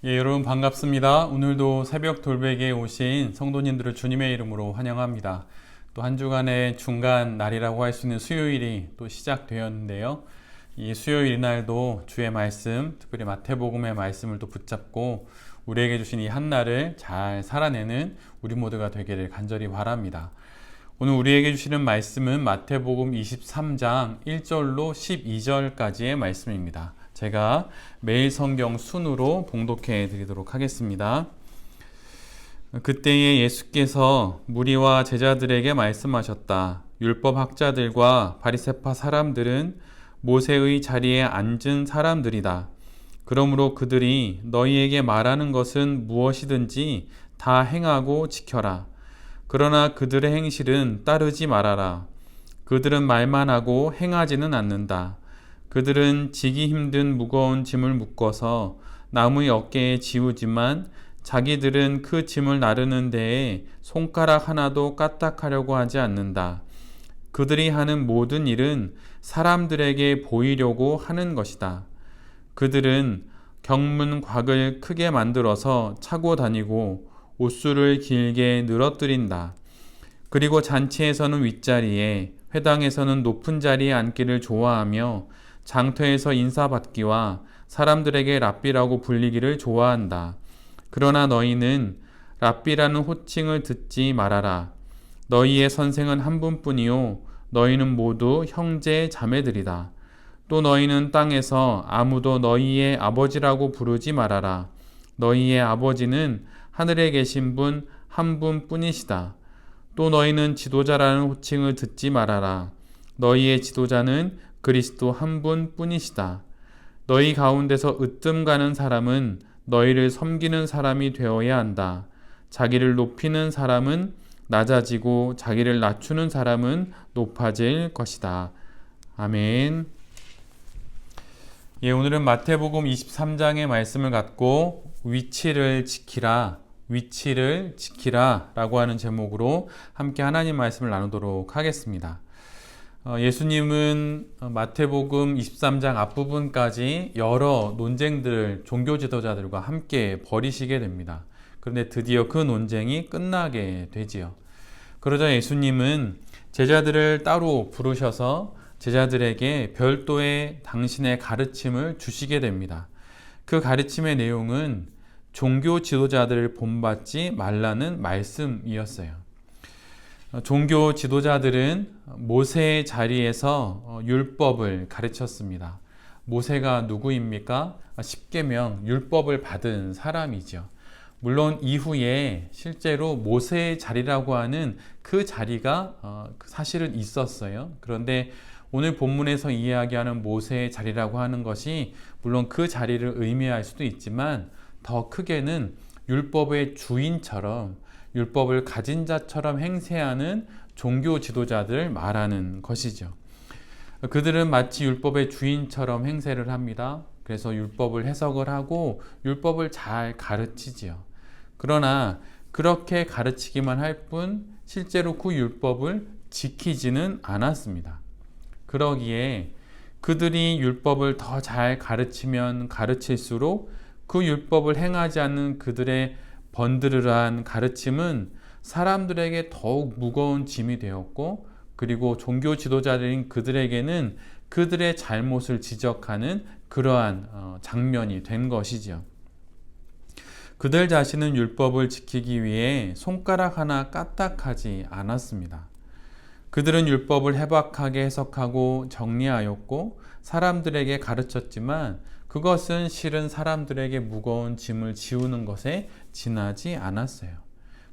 예, 여러분 반갑습니다. 오늘도 새벽 돌베개에 오신 성도님들을 주님의 이름으로 환영합니다. 또 한 주간의 중간 날이라고 할 수 있는 수요일이 또 시작되었는데요. 이 수요일 이날도 주의 말씀, 특별히 마태복음의 말씀을 또 붙잡고 우리에게 주신 이 한날을 잘 살아내는 우리 모두가 되기를 간절히 바랍니다. 오늘 우리에게 주시는 말씀은 마태복음 23장 1절로 12절까지의 말씀입니다. 제가 매일 성경 순으로 봉독해 드리도록 하겠습니다. 그때에 예수께서 무리와 제자들에게 말씀하셨다. 율법 학자들과 바리새파 사람들은 모세의 자리에 앉은 사람들이다. 그러므로 그들이 너희에게 말하는 것은 무엇이든지 다 행하고 지켜라. 그러나 그들의 행실은 따르지 말아라. 그들은 말만 하고 행하지는 않는다. 그들은 지기 힘든 무거운 짐을 묶어서 나무의 어깨에 지우지만 자기들은 그 짐을 나르는 데에 손가락 하나도 까딱하려고 하지 않는다. 그들이 하는 모든 일은 사람들에게 보이려고 하는 것이다. 그들은 경문곽을 크게 만들어서 차고 다니고 옷수를 길게 늘어뜨린다. 그리고 잔치에서는 윗자리에, 회당에서는 높은 자리에 앉기를 좋아하며 장터에서 인사받기와 사람들에게 랍비라고 불리기를 좋아한다. 그러나 너희는 랍비라는 호칭을 듣지 말아라. 너희의 선생은 한 분뿐이요 너희는 모두 형제 자매들이다. 또 너희는 땅에서 아무도 너희의 아버지라고 부르지 말아라. 너희의 아버지는 하늘에 계신 분 한 분뿐이시다. 또 너희는 지도자라는 호칭을 듣지 말아라. 너희의 지도자는 그리스도 한 분뿐이시다. 너희 가운데서 으뜸 가는 사람은 너희를 섬기는 사람이 되어야 한다. 자기를 높이는 사람은 낮아지고 자기를 낮추는 사람은 높아질 것이다. 아멘. 예, 오늘은 마태복음 23장의 말씀을 갖고 위치를 지키라 라고 하는 제목으로 함께 하나님 말씀을 나누도록 하겠습니다. 예수님은 마태복음 23장 앞부분까지 여러 논쟁들을 종교 지도자들과 함께 벌이시게 됩니다. 그런데 드디어 그 논쟁이 끝나게 되지요. 그러자 예수님은 제자들을 따로 부르셔서 제자들에게 별도의 당신의 가르침을 주시게 됩니다. 그 가르침의 내용은 종교 지도자들을 본받지 말라는 말씀이었어요. 종교 지도자들은 모세의 자리에서 율법을 가르쳤습니다. 모세가 누구입니까? 십계명 율법을 받은 사람이죠. 물론 이후에 실제로 모세의 자리라고 하는 그 자리가 사실은 있었어요. 그런데 오늘 본문에서 이야기하는 모세의 자리라고 하는 것이 물론 그 자리를 의미할 수도 있지만 더 크게는 율법의 주인처럼 율법을 가진 자처럼 행세하는 종교 지도자들을 말하는 것이죠. 그들은 마치 율법의 주인처럼 행세를 합니다. 그래서 율법을 해석을 하고 율법을 잘 가르치지요. 그러나 그렇게 가르치기만 할 뿐 실제로 그 율법을 지키지는 않았습니다. 그러기에 그들이 율법을 더 잘 가르치면 가르칠수록 그 율법을 행하지 않는 그들의 번드르르한 가르침은 사람들에게 더욱 무거운 짐이 되었고, 그리고 종교 지도자들인 그들에게는 그들의 잘못을 지적하는 그러한 장면이 된 것이지요. 그들 자신은 율법을 지키기 위해 손가락 하나 까딱하지 않았습니다. 그들은 율법을 해박하게 해석하고 정리하였고 사람들에게 가르쳤지만 그것은 실은 사람들에게 무거운 짐을 지우는 것에 지나지 않았어요.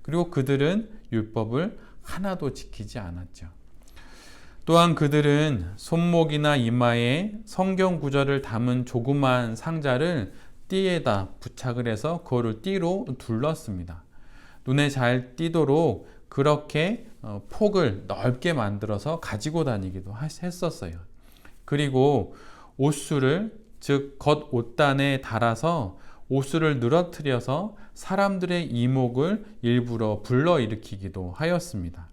그리고 그들은 율법을 하나도 지키지 않았죠. 또한 그들은 손목이나 이마에 성경 구절을 담은 조그마한 상자를 띠에다 부착을 해서 그거를 띠로 둘렀습니다. 눈에 잘 띄도록 그렇게 폭을 넓게 만들어서 가지고 다니기도 했었어요. 그리고 옷수를 즉 겉 옷단에 달아서 옷수를 늘어뜨려서 사람들의 이목을 일부러 불러일으키기도 하였습니다.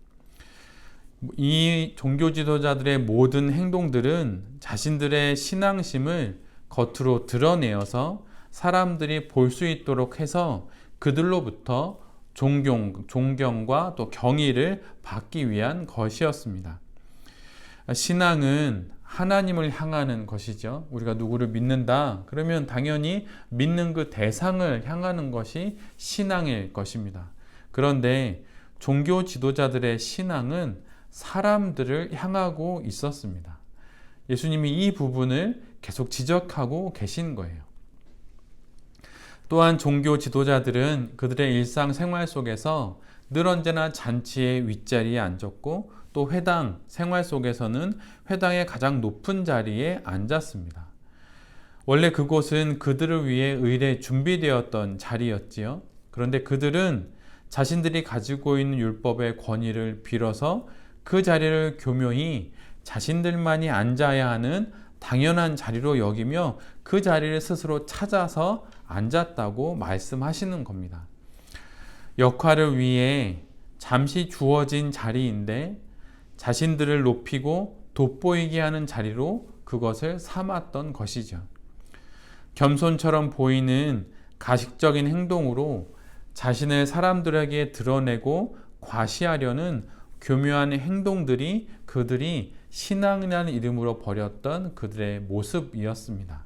이 종교 지도자들의 모든 행동들은 자신들의 신앙심을 겉으로 드러내어서 사람들이 볼 수 있도록 해서 그들로부터 존경과 또 경의를 받기 위한 것이었습니다. 신앙은 하나님을 향하는 것이죠. 우리가 누구를 믿는다 그러면 당연히 믿는 그 대상을 향하는 것이 신앙일 것입니다. 그런데 종교 지도자들의 신앙은 사람들을 향하고 있었습니다. 예수님이 이 부분을 계속 지적하고 계신 거예요. 또한 종교 지도자들은 그들의 일상생활 속에서 늘 언제나 잔치의 윗자리에 앉았고 또 회당 생활 속에서는 회당의 가장 높은 자리에 앉았습니다. 원래 그곳은 그들을 위해 의례 준비되었던 자리였지요. 그런데 그들은 자신들이 가지고 있는 율법의 권위를 빌어서 그 자리를 교묘히 자신들만이 앉아야 하는 당연한 자리로 여기며 그 자리를 스스로 찾아서 앉았다고 말씀하시는 겁니다. 역할을 위해 잠시 주어진 자리인데 자신들을 높이고 돋보이게 하는 자리로 그것을 삼았던 것이죠. 겸손처럼 보이는 가식적인 행동으로 자신을 사람들에게 드러내고 과시하려는 교묘한 행동들이 그들이 신앙이라는 이름으로 버렸던 그들의 모습이었습니다.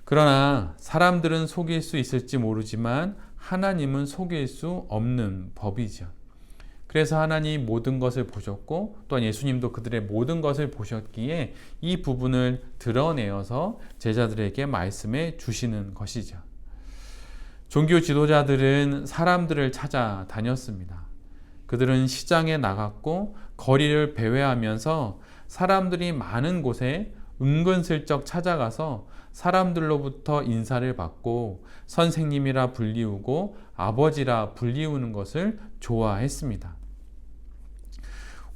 그러나 사람들은 속일 수 있을지 모르지만 하나님은 속일 수 없는 법이죠. 그래서 하나님이 모든 것을 보셨고 또한 예수님도 그들의 모든 것을 보셨기에 이 부분을 드러내어서 제자들에게 말씀해 주시는 것이죠. 종교 지도자들은 사람들을 찾아다녔습니다. 그들은 시장에 나갔고 거리를 배회하면서 사람들이 많은 곳에 은근슬쩍 찾아가서 사람들로부터 인사를 받고 선생님이라 불리우고 아버지라 불리우는 것을 좋아했습니다.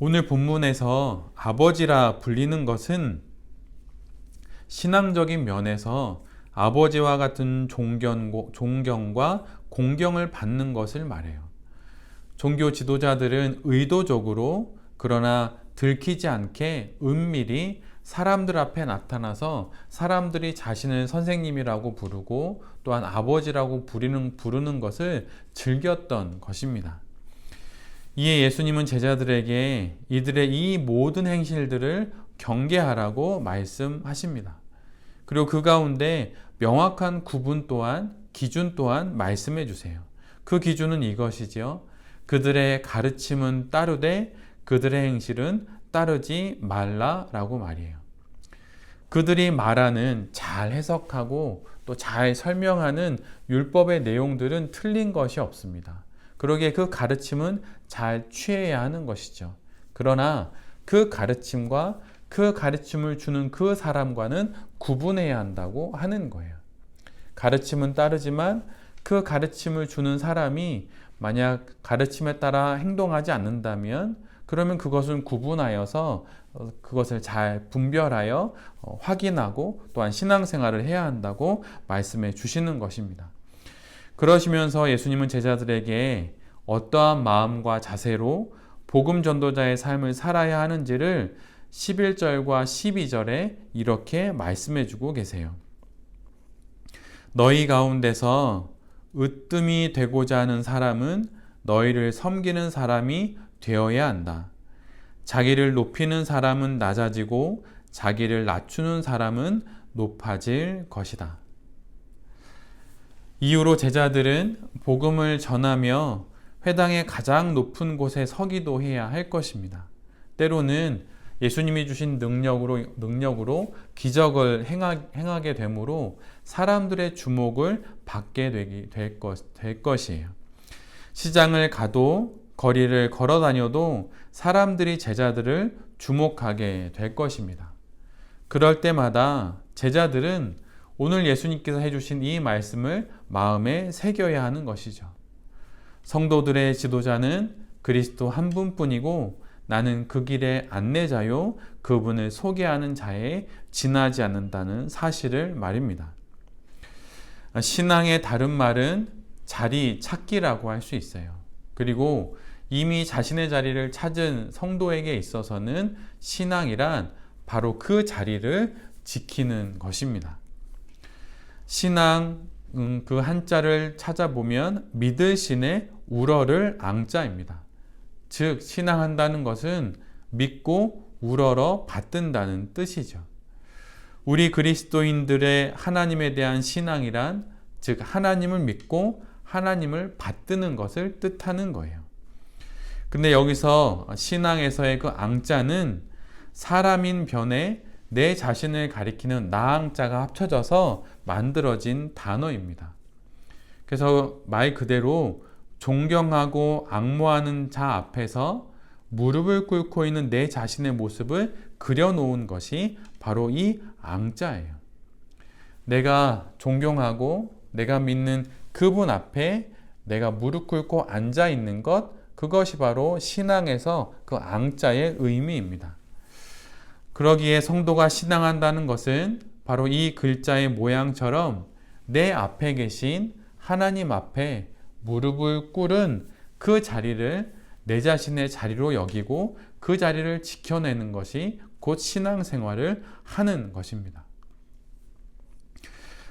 오늘 본문에서 아버지라 불리는 것은 신앙적인 면에서 아버지와 같은 존경과 공경을 받는 것을 말해요. 종교 지도자들은 의도적으로 그러나 들키지 않게 은밀히 사람들 앞에 나타나서 사람들이 자신을 선생님이라고 부르고 또한 아버지라고 부르는 것을 즐겼던 것입니다. 이에 예수님은 제자들에게 이들의 이 모든 행실들을 경계하라고 말씀하십니다. 그리고 그 가운데 명확한 구분 또한 기준 또한 말씀해 주세요. 그 기준은 이것이지요. 그들의 가르침은 따르되 그들의 행실은 따르지 말라라고 말이에요. 그들이 말하는 잘 해석하고 또 잘 설명하는 율법의 내용들은 틀린 것이 없습니다. 그러기에 그 가르침은 잘 취해야 하는 것이죠. 그러나 그 가르침과 그 가르침을 주는 그 사람과는 구분해야 한다고 하는 거예요. 가르침은 따르지만 그 가르침을 주는 사람이 만약 가르침에 따라 행동하지 않는다면 그러면 그것은 구분하여서 그것을 잘 분별하여 확인하고 또한 신앙생활을 해야 한다고 말씀해 주시는 것입니다. 그러시면서 예수님은 제자들에게 어떠한 마음과 자세로 복음 전도자의 삶을 살아야 하는지를 11절과 12절에 이렇게 말씀해 주고 계세요. 너희 가운데서 으뜸이 되고자 하는 사람은 너희를 섬기는 사람이 되어야 한다. 자기를 높이는 사람은 낮아지고 자기를 낮추는 사람은 높아질 것이다. 이후로 제자들은 복음을 전하며 회당의 가장 높은 곳에 서기도 해야 할 것입니다. 때로는 예수님이 주신 능력으로 기적을 행하게 되므로 사람들의 주목을 받게 될 것이에요. 시장을 가도 거리를 걸어 다녀도 사람들이 제자들을 주목하게 될 것입니다. 그럴 때마다 제자들은 오늘 예수님께서 해주신 이 말씀을 마음에 새겨야 하는 것이죠. 성도들의 지도자는 그리스도 한 분뿐이고 나는 그 길의 안내자요 그분을 소개하는 자에 지나지 않는다는 사실을 말입니다. 신앙의 다른 말은 자리 찾기라고 할 수 있어요. 그리고 이미 자신의 자리를 찾은 성도에게 있어서는 신앙이란 바로 그 자리를 지키는 것입니다. 신앙 그 한자를 찾아보면 믿으신의 우러를 앙자입니다. 즉 신앙한다는 것은 믿고 우러러 받든다는 뜻이죠. 우리 그리스도인들의 하나님에 대한 신앙이란 즉 하나님을 믿고 하나님을 받드는 것을 뜻하는 거예요. 근데 여기서 신앙에서의 그 앙자는 사람인 변에 내 자신을 가리키는 나앙자가 합쳐져서 만들어진 단어입니다. 그래서 말 그대로 존경하고 앙모하는 자 앞에서 무릎을 꿇고 있는 내 자신의 모습을 그려놓은 것이 바로 이 앙자예요. 내가 존경하고 내가 믿는 그분 앞에 내가 무릎 꿇고 앉아 있는 것, 그것이 바로 신앙에서 그 앙자의 의미입니다. 그러기에 성도가 신앙한다는 것은 바로 이 글자의 모양처럼 내 앞에 계신 하나님 앞에 무릎을 꿇은 그 자리를 내 자신의 자리로 여기고 그 자리를 지켜내는 것이 곧 신앙생활을 하는 것입니다.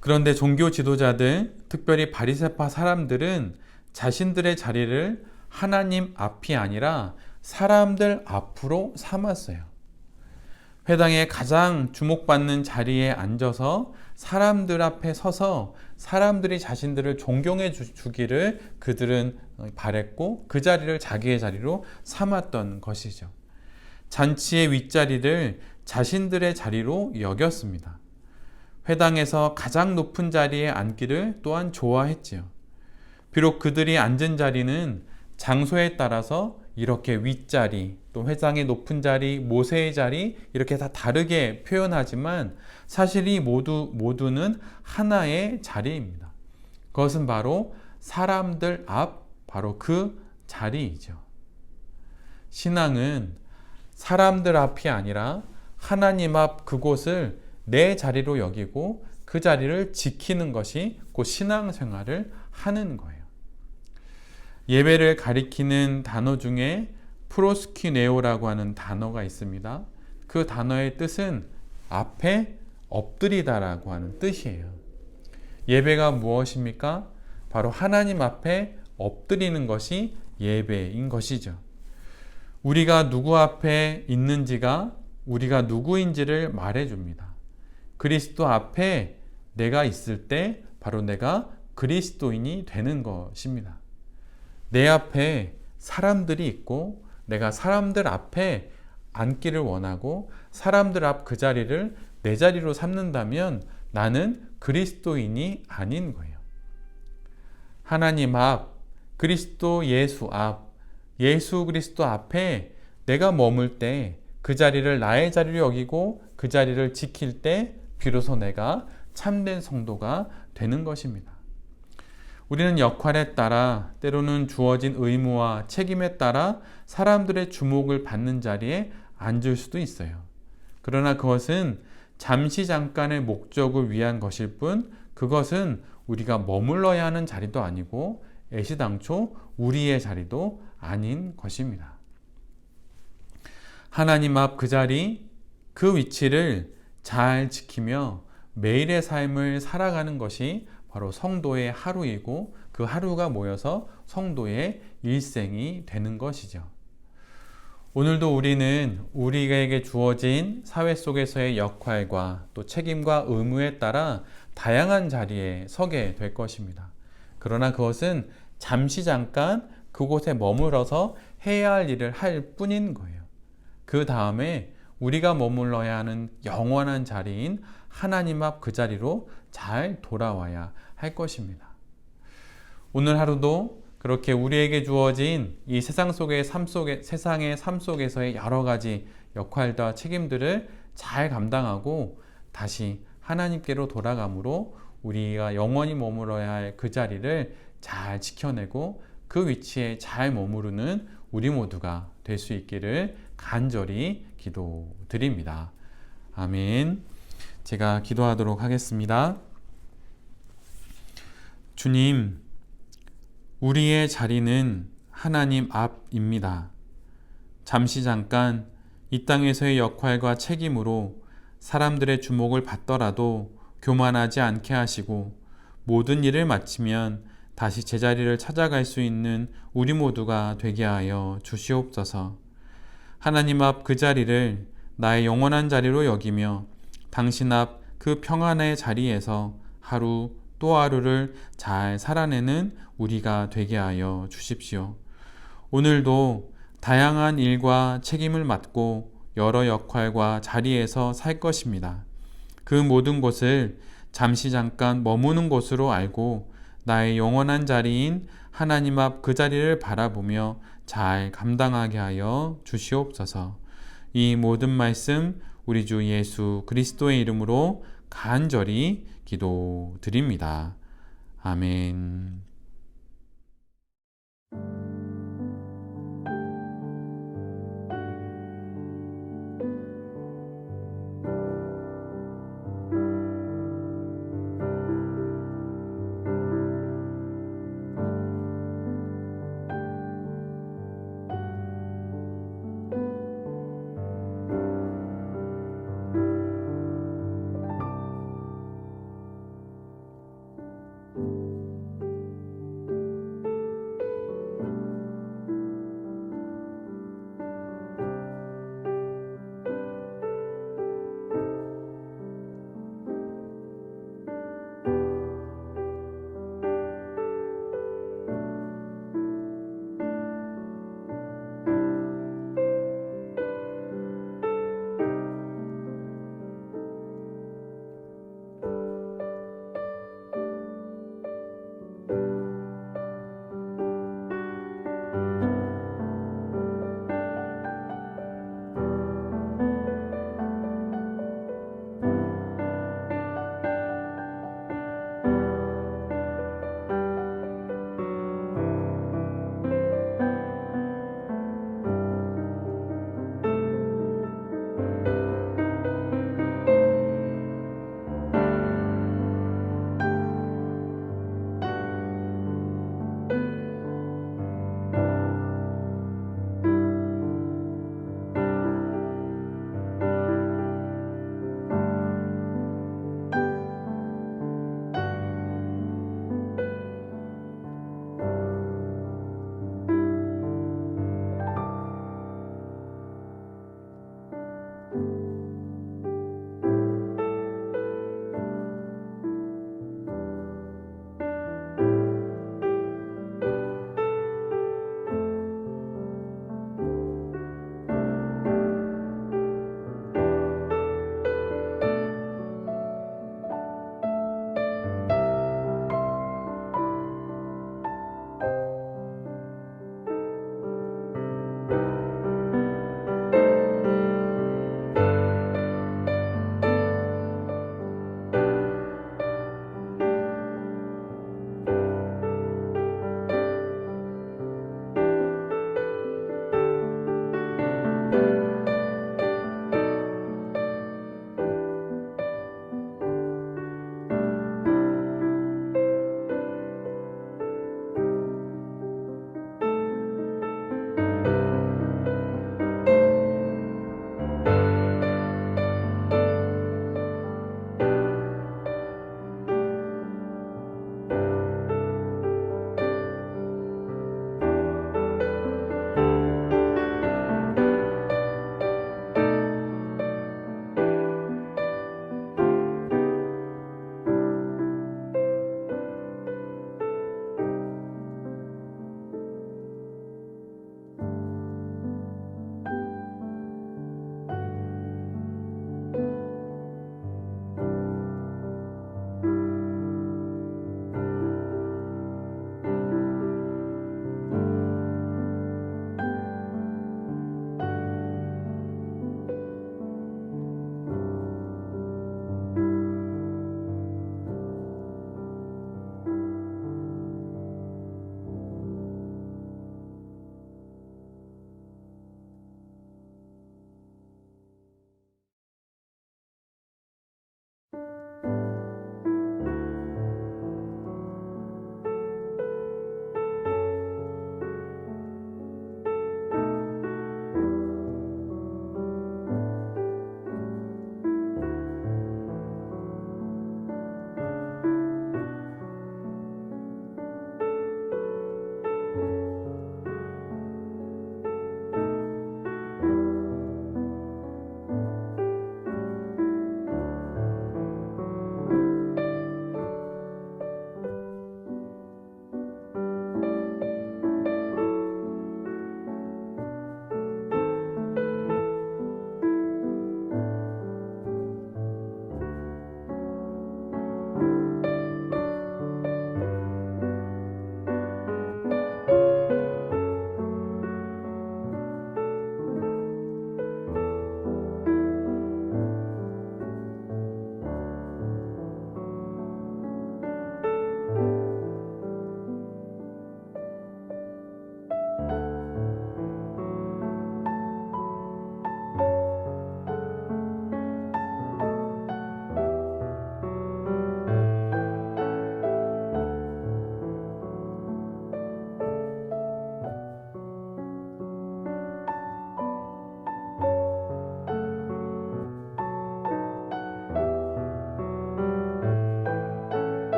그런데 종교 지도자들, 특별히 바리새파 사람들은 자신들의 자리를 하나님 앞이 아니라 사람들 앞으로 삼았어요. 회당에 가장 주목받는 자리에 앉아서 사람들 앞에 서서 사람들이 자신들을 존경해 주기를 그들은 바랬고 그 자리를 자기의 자리로 삼았던 것이죠. 잔치의 윗자리를 자신들의 자리로 여겼습니다. 회당에서 가장 높은 자리에 앉기를 또한 좋아했지요. 비록 그들이 앉은 자리는 장소에 따라서 이렇게 윗자리, 또 회당의 높은 자리, 모세의 자리 이렇게 다 다르게 표현하지만 사실 이 모두는 하나의 자리입니다. 그것은 바로 사람들 앞, 바로 그 자리이죠. 신앙은 사람들 앞이 아니라 하나님 앞 그곳을 내 자리로 여기고 그 자리를 지키는 것이 곧 신앙생활을 하는 거예요. 예배를 가리키는 단어 중에 프로스키네오라고 하는 단어가 있습니다. 그 단어의 뜻은 앞에 엎드리다라고 하는 뜻이에요. 예배가 무엇입니까? 바로 하나님 앞에 엎드리는 것이 예배인 것이죠. 우리가 누구 앞에 있는지가 우리가 누구인지를 말해줍니다. 그리스도 앞에 내가 있을 때 바로 내가 그리스도인이 되는 것입니다. 내 앞에 사람들이 있고 내가 사람들 앞에 앉기를 원하고 사람들 앞 그 자리를 내 자리로 삼는다면 나는 그리스도인이 아닌 거예요. 하나님 앞, 그리스도 예수 앞, 예수 그리스도 앞에 내가 머물 때 그 자리를 나의 자리로 여기고 그 자리를 지킬 때 비로소 내가 참된 성도가 되는 것입니다. 우리는 역할에 따라 때로는 주어진 의무와 책임에 따라 사람들의 주목을 받는 자리에 앉을 수도 있어요. 그러나 그것은 잠시 잠깐의 목적을 위한 것일 뿐 그것은 우리가 머물러야 하는 자리도 아니고 애시당초 우리의 자리도 아닌 것입니다. 하나님 앞 그 자리, 그 위치를 잘 지키며 매일의 삶을 살아가는 것이 바로 성도의 하루이고 그 하루가 모여서 성도의 일생이 되는 것이죠. 오늘도 우리는 우리에게 주어진 사회 속에서의 역할과 또 책임과 의무에 따라 다양한 자리에 서게 될 것입니다. 그러나 그것은 잠시 잠깐 그곳에 머물러서 해야 할 일을 할 뿐인 거예요. 그 다음에 우리가 머물러야 하는 영원한 자리인 하나님 앞 그 자리로 잘 돌아와야 할 것입니다. 오늘 하루도 그렇게 우리에게 주어진 이 세상의 삶 속에서의 여러 가지 역할과 책임들을 잘 감당하고 다시 하나님께로 돌아감으로 우리가 영원히 머물러야 할 그 자리를 잘 지켜내고 그 위치에 잘 머무르는 우리 모두가 될 수 있기를 간절히 기도드립니다. 아멘. 제가 기도하도록 하겠습니다. 주님, 우리의 자리는 하나님 앞입니다. 잠시 잠깐 이 땅에서의 역할과 책임으로 사람들의 주목을 받더라도 교만하지 않게 하시고 모든 일을 마치면 다시 제자리를 찾아갈 수 있는 우리 모두가 되게 하여 주시옵소서. 하나님 앞 그 자리를 나의 영원한 자리로 여기며 당신 앞 그 평안의 자리에서 하루 또 하루를 잘 살아내는 우리가 되게 하여 주십시오. 오늘도 다양한 일과 책임을 맡고 여러 역할과 자리에서 살 것입니다. 그 모든 곳을 잠시 잠깐 머무는 곳으로 알고 나의 영원한 자리인 하나님 앞 그 자리를 바라보며 잘 감당하게 하여 주시옵소서. 이 모든 말씀 우리 주 예수 그리스도의 이름으로 간절히 기도드립니다. 아멘.